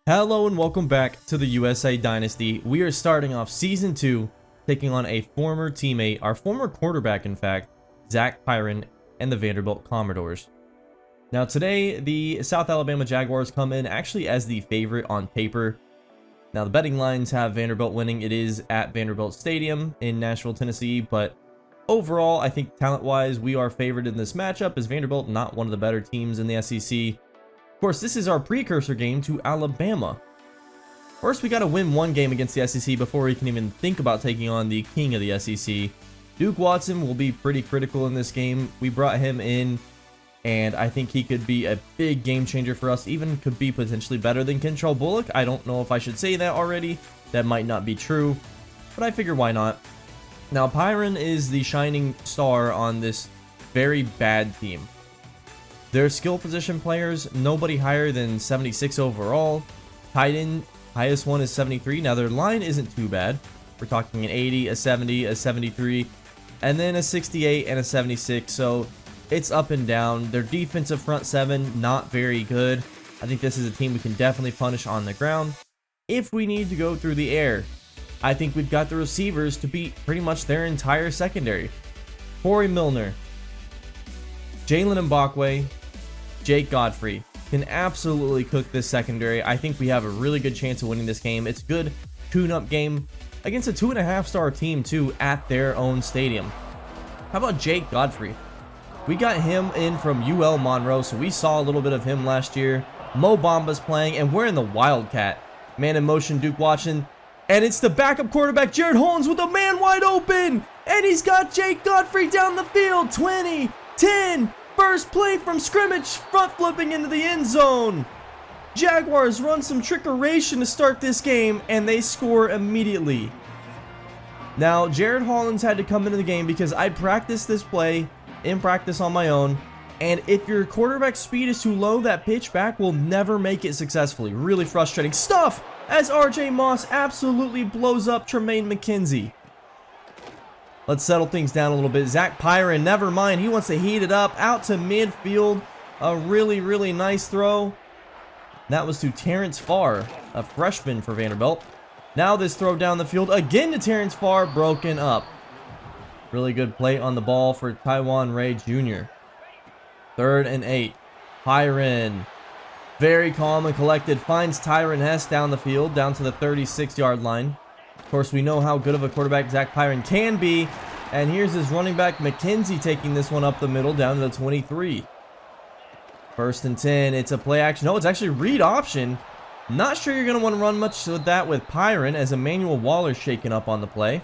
Hello and welcome back to the USA Dynasty. We are starting off Season 2, taking on a former teammate, our former quarterback in fact, Zach Pyron and the Vanderbilt Commodores. Now today, the South Alabama Jaguars come in actually as the favorite on paper. Now the betting lines have Vanderbilt winning. It is at Vanderbilt Stadium in Nashville, Tennessee, but overall, I think talent-wise, we are favored in this matchup as Vanderbilt not one of the better teams in the SEC. Of course, this is our precursor game to Alabama. First, we got to win one game against the SEC before we can even think about taking on the king of the SEC. Duke Watson will be pretty critical in this game. We brought him in, and I think he could be a big game changer for us. Even could be potentially better than Kentrell Bullock. I don't know if I should say that already. That might not be true, but I figure why not. Now, Pyron is the shining star on this very bad team. Their skill position players, nobody higher than 76 overall. Tight end, highest one is 73. Now their line isn't too bad. We're talking an 80, a 70, a 73, and then a 68 and a 76. So it's up and down. Their defensive front seven, not very good. I think this is a team we can definitely punish on the ground. If we need to go through the air, I think we've got the receivers to beat pretty much their entire secondary. Corey Milner, Jalen Mbakwe, Jake Godfrey can absolutely cook this secondary. I think we have a really good chance of winning this game. It's a good tune-up game against a 2.5-star team too at their own stadium. How about Jake Godfrey? We got him in from UL Monroe, so we saw a little bit of him last year. Mo Bamba's playing, and we're in the Wildcat. Man in motion, Duke Watson. And it's the backup quarterback, Jared Holmes, with a man wide open. And he's got Jake Godfrey down the field. 20, 10, first play from scrimmage, front flipping into the end zone. Jaguars run some trickeration to start this game, and they score immediately. Now, Jared Hollins had to come into the game because I practiced this play in practice on my own. And if your quarterback speed is too low, that pitch back will never make it successfully. Really frustrating stuff as RJ Moss absolutely blows up Tremaine McKenzie. Let's settle things down a little bit. Zach Pyron, never mind. He wants to heat it up out to midfield. A really, really nice throw. That was to Terrence Farr, a freshman for Vanderbilt. Now this throw down the field again to Terrence Farr, broken up. Really good play on the ball for Taiwan Ray Jr. 3rd and 8. Pyron, very calm and collected, finds Tyron Hess down the field, down to the 36-yard line. Of course, we know how good of a quarterback Zach Pyron can be. And here's his running back, McKenzie, taking this one up the middle, down to the 23. 1st and 10. It's a play action. No, it's actually read option. Not sure you're going to want to run much with that with Pyron, as Emmanuel Waller's shaken up on the play.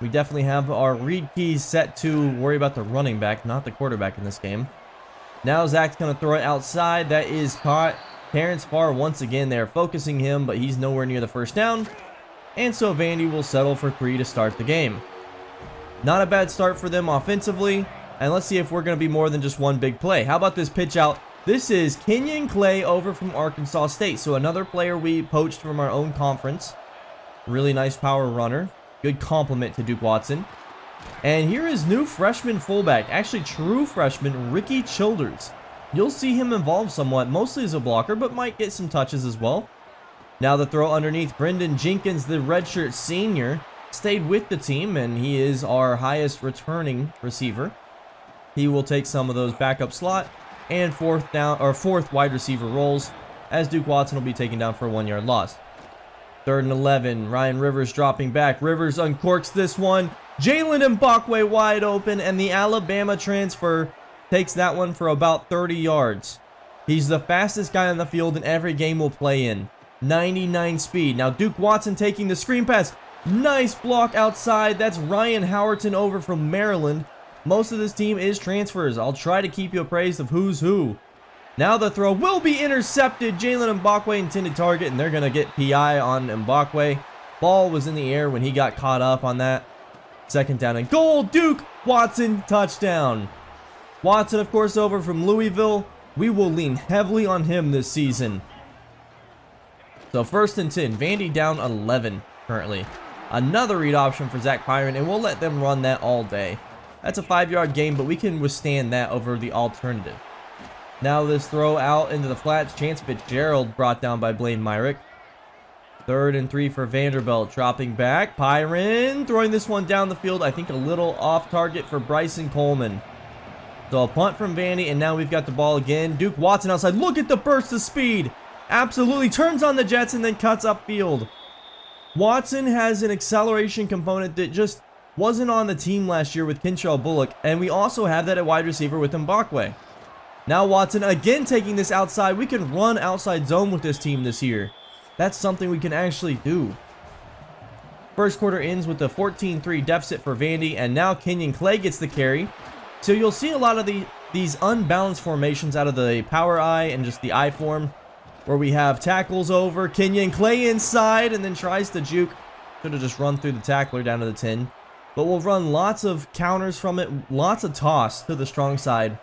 We definitely have our read keys set to worry about the running back, not the quarterback in this game. Now Zach's going to throw it outside. That is caught. Terrence Farr once again there, focusing him, but he's nowhere near the first down. And so Vandy will settle for 3 to start the game. Not a bad start for them offensively. And let's see if we're going to be more than just one big play. How about this pitch out? This is Kenyon Clay over from Arkansas State. So another player we poached from our own conference. Really nice power runner. Good compliment to Duke Watson. And here is new freshman fullback, actually true freshman, Ricky Childers. You'll see him involved somewhat, mostly as a blocker, but might get some touches as well. Now the throw underneath. Brendan Jenkins, the redshirt senior, stayed with the team, and he is our highest returning receiver. He will take some of those backup slot and fourth wide receiver roles, as Duke Watson will be taken down for a 1-yard loss. 3rd and 11. Ryan Rivers dropping back. Rivers uncorks this one. Jalen Mbakwe wide open, and the Alabama transfer takes that one for about 30 yards. He's the fastest guy on the field in every game we'll play in. 99 speed. Now Duke Watson taking the screen pass. Nice block outside. That's Ryan Howerton over from Maryland. Most of this team is transfers. I'll try to keep you appraised of who's who. Now the throw will be intercepted. Jalen Mbakwe intended target, and they're going to get PI on Mbakwe. Ball was in the air when he got caught up on that. 2nd down and goal. Duke Watson touchdown. Watson, of course, over from Louisville. We will lean heavily on him this season. So 1st and 10. Vandy down 11 currently. Another read option for Zach Pyron, and we'll let them run that all day. That's a 5-yard gain, but we can withstand that over the alternative. Now this throw out into the flats. Chance Fitzgerald brought down by Blaine Myrick. 3rd and 3 for Vanderbilt. Dropping back. Pyron throwing this one down the field. I think a little off target for Bryson Coleman. So a punt from Vandy, and now we've got the ball again. Duke Watson outside. Look at the burst of speed. Absolutely turns on the Jets and then cuts upfield. Watson has an acceleration component that just wasn't on the team last year with Kintrell Bullock, and we also have that at wide receiver with Mbakwe. Now Watson again taking this outside. We can run outside zone with this team this year. That's something we can actually do. First quarter ends with a 14-3 deficit for Vandy, and now Kenyon Clay gets the carry. So you'll see a lot of these unbalanced formations out of the power I and just the I form, where we have tackles over, Kenyon Clay inside, and then tries to juke. Should have just run through the tackler down to the 10. But we'll run lots of counters from it, lots of toss to the strong side.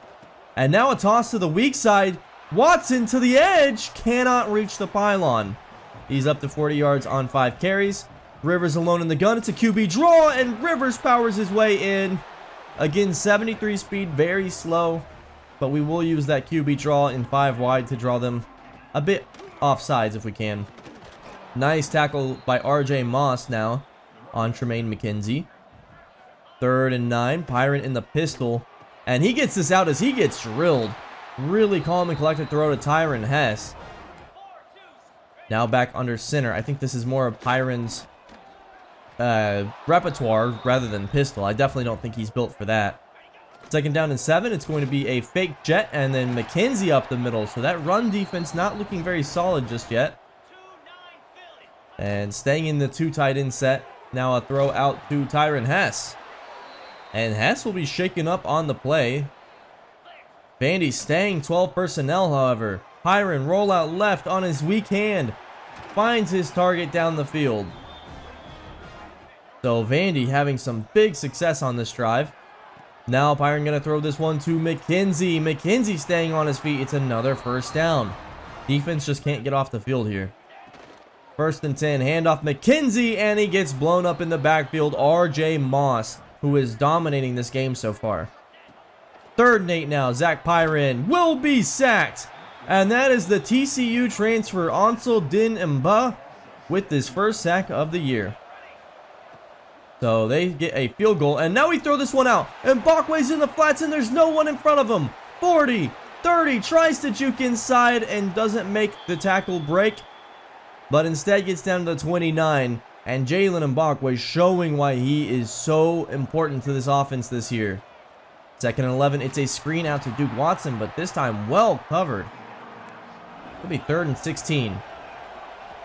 And now a toss to the weak side. Watson to the edge, cannot reach the pylon. He's up to 40 yards on 5 carries. Rivers alone in the gun. It's a QB draw, and Rivers powers his way in. Again, 73 speed, very slow. But we will use that QB draw in 5 wide to draw them a bit off sides if we can. Nice tackle by RJ Moss now on Tremaine McKenzie. 3rd and 9. Pyron in the pistol. And he gets this out as he gets drilled. Really calm and collected throw to Tyron Hess. Now back under center. I think this is more of Pyron's repertoire rather than pistol. I definitely don't think he's built for that. 2nd down and 7. It's going to be a fake jet and then McKenzie up the middle. So that run defense not looking very solid just yet. And staying in the 2 tight end set. Now a throw out to Tyron Hess. And Hess will be shaken up on the play. Vandy staying 12 personnel, however. Pyron roll out left on his weak hand. Finds his target down the field. So Vandy having some big success on this drive. Now Pyron going to throw this one to McKenzie. McKenzie staying on his feet. It's another 1st down. Defense just can't get off the field here. 1st and 10. Handoff McKenzie, and he gets blown up in the backfield. RJ Moss, who is dominating this game so far. 3rd and 8 now. Zach Pyron will be sacked. And that is the TCU transfer, Ansel Din Mba, with his 1st sack of the year. So they get a field goal, and now we throw this one out. And Mbakwe's in the flats, and there's no one in front of him. 40, 30, tries to juke inside and doesn't make the tackle break, but instead gets down to the 29. And Jalen Mbakwe showing why he is so important to this offense this year. 2nd and 11. It's a screen out to Duke Watson, but this time well covered. It'll be 3rd and 16.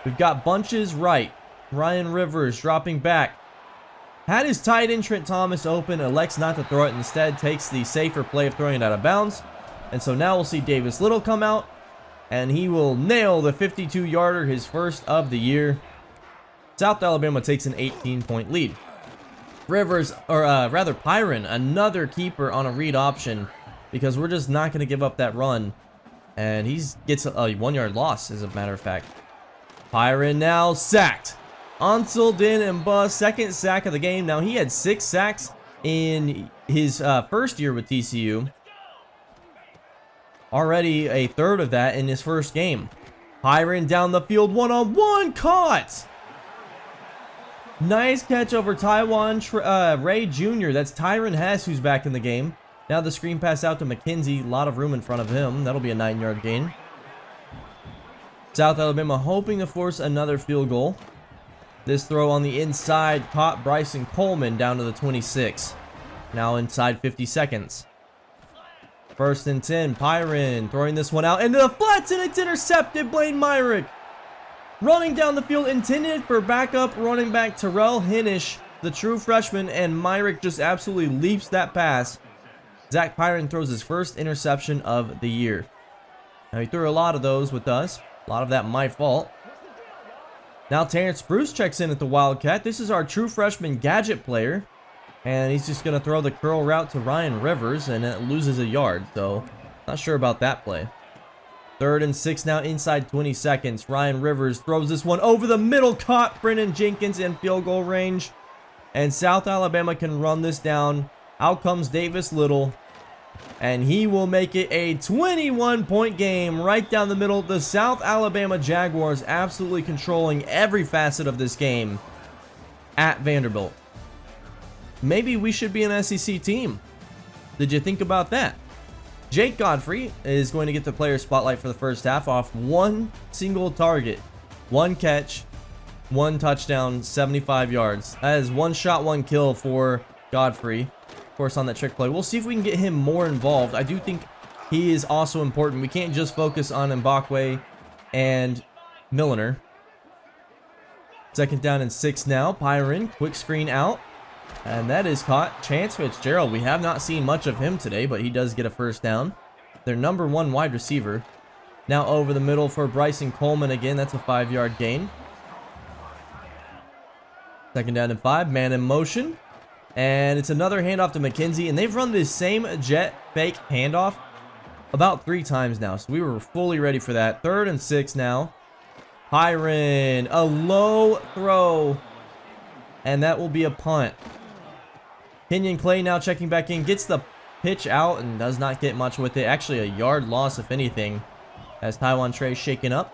We've got bunches right. Ryan Rivers dropping back. Had his tight end Trent Thomas open, elects not to throw it, instead takes the safer play of throwing it out of bounds. And so now we'll see Davis Little come out, and he will nail the 52-yarder, his 1st of the year. South Alabama takes an 18-point lead. Rivers, or rather Pyron, another keeper on a read option, because we're just not going to give up that run. And he gets a 1-yard loss, as a matter of fact. Pyron now sacked. Ansel Din Mba, 2nd sack of the game. Now he had 6 sacks in his 1st year with TCU. Already a 3rd of that in his 1st game. Pyron down the field, one-on-one, caught! Nice catch over Taiwan Ray Jr. That's Tyron Hess who's back in the game. Now the screen pass out to McKenzie. A lot of room in front of him. That'll be a 9-yard gain. South Alabama hoping to force another field goal. This throw on the inside caught Bryson Coleman down to the 26. Now inside 50 seconds. 1st and 10. Pyron throwing this one out into the flats, and it's intercepted. Blaine Myrick running down the field, intended for backup running back Terrell Hennish, the true freshman, and Myrick just absolutely leaps that pass. Zach Pyron throws his 1st interception of the year. Now he threw a lot of those with us. A lot of that my fault. Now Terrence Bruce checks in at the Wildcat. This is our true freshman gadget player. And he's just going to throw the curl route to Ryan Rivers, and it loses a yard. So, not sure about that play. 3rd and 6 now, inside 20 seconds. Ryan Rivers throws this one over the middle, caught Brennan Jenkins in field goal range. And South Alabama can run this down. Out comes Davis Little. And he will make it a 21-point game right down the middle. The South Alabama Jaguars absolutely controlling every facet of this game at Vanderbilt. Maybe we should be an SEC team. Did you think about that? Jake Godfrey is going to get the player spotlight for the first half off one single target. One catch, one touchdown, 75 yards. That is one shot, one kill for Godfrey. Of course, on that trick play. We'll see if we can get him more involved. I do think he is also important. We can't just focus on Mbakwe and Milliner. Second down and 6 now. Pyron, quick screen out. And that is caught. Chance Fitzgerald, we have not seen much of him today, but he does get a first down. Their number 1 wide receiver. Now over the middle for Bryson Coleman again. That's a 5-yard gain. Second down and 5. Man in motion. And it's another handoff to McKenzie. And they've run this same jet fake handoff about 3 times now. So we were fully ready for that. 3rd and 6 now. Pyron, a low throw. And that will be a punt. Kenyon Clay now checking back in. Gets the pitch out and does not get much with it. Actually a yard loss if anything. As Taiwan Trey shaken up.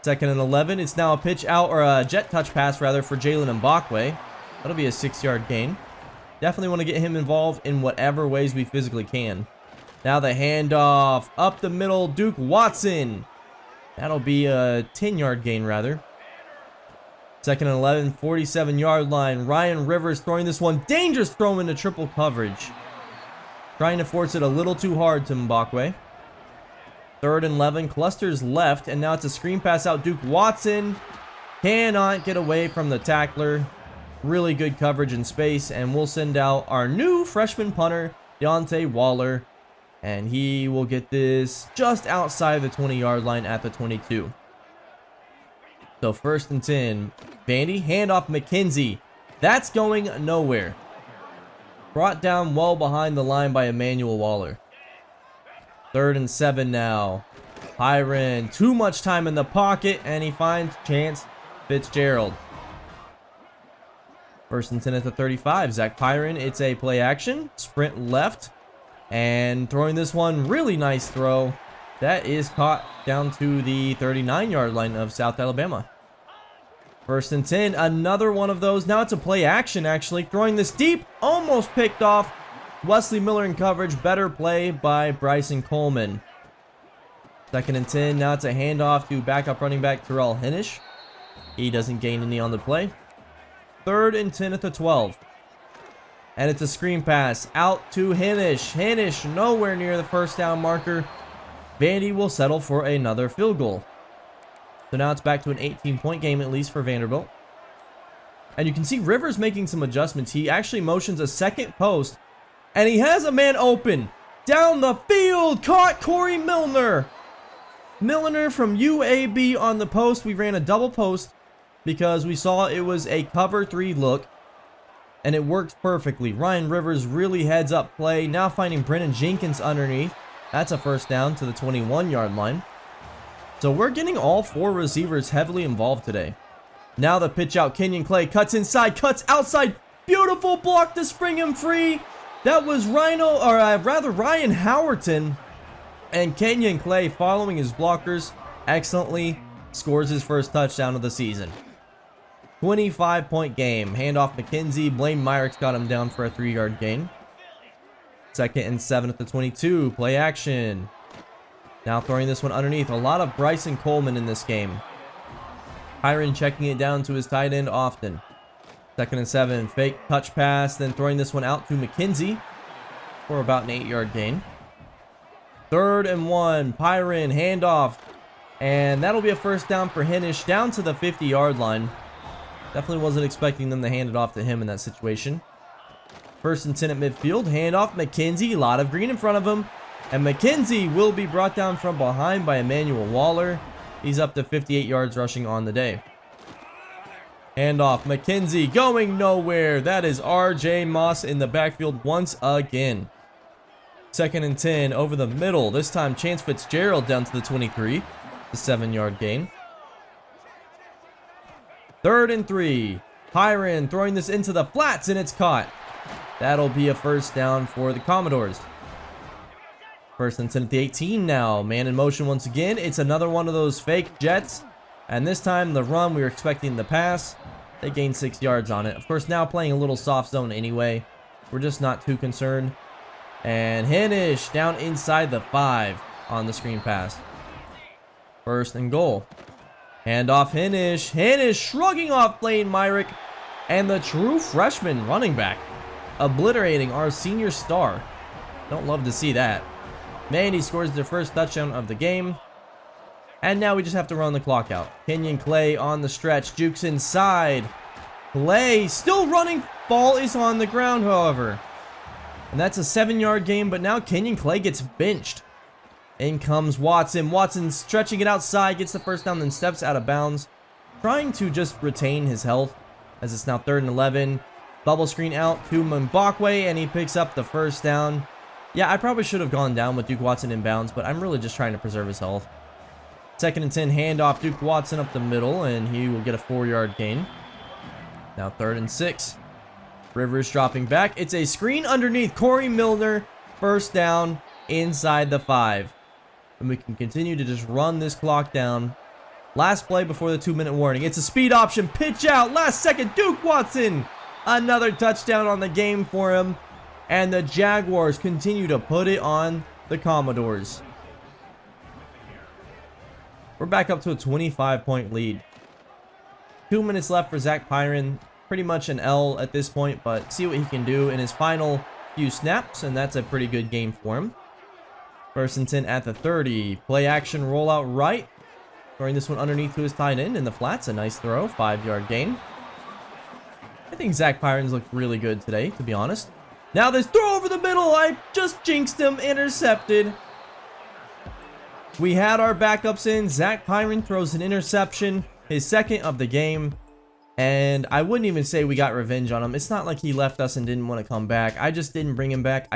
2nd and 11. It's now a pitch out, or a jet touch pass rather, for Jalen Mbakwe. That'll be a 6-yard gain. Definitely want to get him involved in whatever ways we physically can. Now the handoff up the middle. Duke Watson. That'll be a 10-yard gain rather. 2nd and 11, 47-yard line. Ryan Rivers throwing this one. Dangerous throw into triple coverage. Trying to force it a little too hard to Mbakwe. 3rd and 11. Clusters left. And now it's a screen pass out. Duke Watson cannot get away from the tackler. Really good coverage in space. And we'll send out our new freshman punter, Deontay Waller. And he will get this just outside the 20-yard line at the 22. So 1st and 10. Vandy, handoff McKenzie. That's going nowhere. Brought down well behind the line by Emmanuel Waller. 3rd and 7 now. Pyron, too much time in the pocket, and he finds Chance Fitzgerald. 1st and 10 at the 35. Zach Pyron, it's a play action. Sprint left. And throwing this one, really nice throw. That is caught down to the 39-yard line of South Alabama. 1st and 10, another one of those. Now it's a play action, actually. Throwing this deep, almost picked off. Wesley Miller in coverage. Better play by Bryson Coleman. 2nd and 10, now it's a handoff to backup running back Terrell Hennish. He doesn't gain any on the play. 3rd and 10 at the 12. And it's a screen pass out to Hennish. Hennish nowhere near the first down marker. Vandy will settle for another field goal. So now it's back to an 18-point game at least for Vanderbilt. And you can see Rivers making some adjustments. He actually motions a second post. And he has a man open. Down the field. Caught Corey Milner. Milner from UAB on the post. We ran a double post because we saw it was a cover 3 look. And it works perfectly. Ryan Rivers really heads up play. Now finding Brennan Jenkins underneath. That's a first down to the 21-yard line. So we're getting all 4 receivers heavily involved today. Now the pitch out. Kenyon Clay cuts inside, cuts outside. Beautiful block to spring him free. That was Ryan Howerton. And Kenyon Clay, following his blockers excellently, scores his first touchdown of the season. 25-point game. Handoff McKenzie. Blaine Myrick's got him down for a 3-yard gain. 2nd and 7 at the 22. Play action. Now throwing this one underneath. A lot of Bryson Coleman in this game. Pyron checking it down to his tight end often. 2nd and 7. Fake touch pass. Then throwing this one out to McKenzie for about an 8-yard gain. 3rd and 1. Pyron handoff. And that'll be a first down for Hennish down to the 50-yard line. Definitely wasn't expecting them to hand it off to him in that situation. 1st and 10 at midfield. Handoff McKenzie. A lot of green in front of him. And McKenzie will be brought down from behind by Emmanuel Waller. He's up to 58 yards rushing on the day. Handoff McKenzie going nowhere. That is RJ Moss in the backfield once again. 2nd and 10 over the middle. This time Chance Fitzgerald down to the 23. The 7-yard gain. 3rd and 3. Pyron throwing this into the flats and it's caught. That'll be a first down for the Commodores. First and 10 at the 18 now. Man in motion once again. It's another one of those fake jets. And this time the run, we were expecting the pass. They gained 6 yards on it. Of course, now playing a little soft zone anyway. We're just not too concerned. And Henish down inside the 5 on the screen pass. First and goal. Hand off Henish. Henish shrugging off Blaine Myrick. And the true freshman running back obliterating our senior star. Don't love to see that. Mandy scores their first touchdown of the game. And now we just have to run the clock out. Kenyon Clay on the stretch. Jukes inside. Clay still running. Ball is on the ground, however. And that's a 7-yard gain, but now Kenyon Clay gets benched. In comes Watson. Watson stretching it outside. Gets the first down, then steps out of bounds. Trying to just retain his health, as it's now 3rd and 11. Bubble screen out to Mbakwe, and he picks up the first down. Yeah, I probably should have gone down with Duke Watson in bounds, but I'm really just trying to preserve his health. 2nd and 10, handoff Duke Watson up the middle, and he will get a 4-yard gain. Now 3rd and 6. Rivers dropping back. It's a screen underneath Corey Milner. First down inside the 5. And we can continue to just run this clock down. Last play before the 2-minute warning. It's a speed option. Pitch out. Last second. Duke Watson. Another touchdown on the game for him. And the Jaguars continue to put it on the Commodores. We're back up to a 25-point lead. 2 minutes left for Zach Pyron. Pretty much an L at this point, but see what he can do in his final few snaps, and that's a pretty good game for him. 1st and 10 at the 30. Play action rollout right. Throwing this one underneath to his tight end in the flats. A nice throw. 5-yard gain. I think Zach Pyron's looked really good today, to be honest. Now this throw over the middle. I just jinxed him. Intercepted. We had our backups in. Zach Pyron throws an interception. His 2nd of the game. And I wouldn't even say we got revenge on him. It's not like he left us and didn't want to come back. I just didn't bring him back.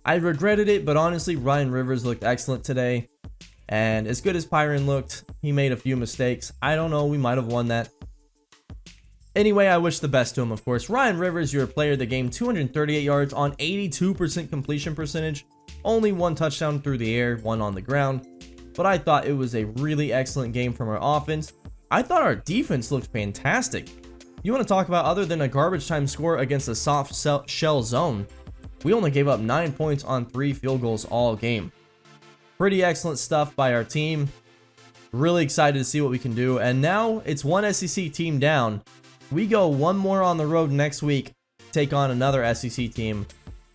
I regretted it, but honestly, Ryan Rivers looked excellent today. And as good as Pyron looked, he made a few mistakes. I don't know. We might have won that. Anyway, I wish the best to him, of course. Ryan Rivers, your player of the game, 238 yards on 82% completion percentage. Only 1 touchdown through the air, 1 on the ground. But I thought it was a really excellent game from our offense. I thought our defense looked fantastic. You want to talk about other than a garbage time score against a soft shell zone? We only gave up 9 points on 3 field goals all game. Pretty excellent stuff by our team. Really excited to see what we can do. And now it's one SEC team down. We go one more on the road next week, take on another SEC team,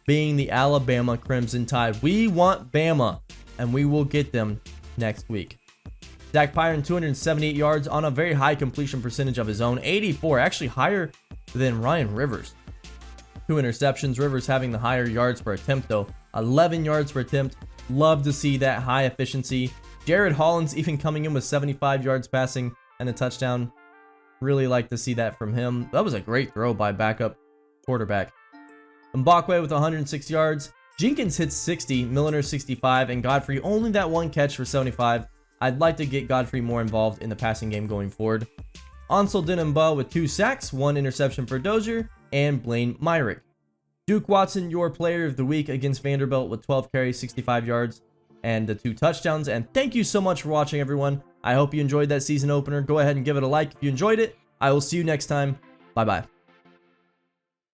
being the Alabama Crimson Tide. We want Bama, and we will get them next week. Zach Pyron, 278 yards on a very high completion percentage of his own. 84, actually higher than Ryan Rivers. 2 interceptions. Rivers having the higher yards per attempt, though. 11 yards per attempt. Love to see that high efficiency. Jared Hollins even coming in with 75 yards passing and a touchdown. Really like to see that from him. That was a great throw by backup quarterback. Mbakwe with 106 yards. Jenkins hits 60, Milner 65, and Godfrey only that 1 catch for 75. I'd like to get Godfrey more involved in the passing game going forward. Ansel Dinamba with 2 sacks, 1 interception for Dozier, and Blaine Myrick. Duke Watson, your player of the week against Vanderbilt with 12 carries, 65 yards, and the 2 touchdowns. And thank you so much for watching, everyone. I hope you enjoyed that season opener. Go ahead and give it a like if you enjoyed it. I will see you next time. Bye-bye.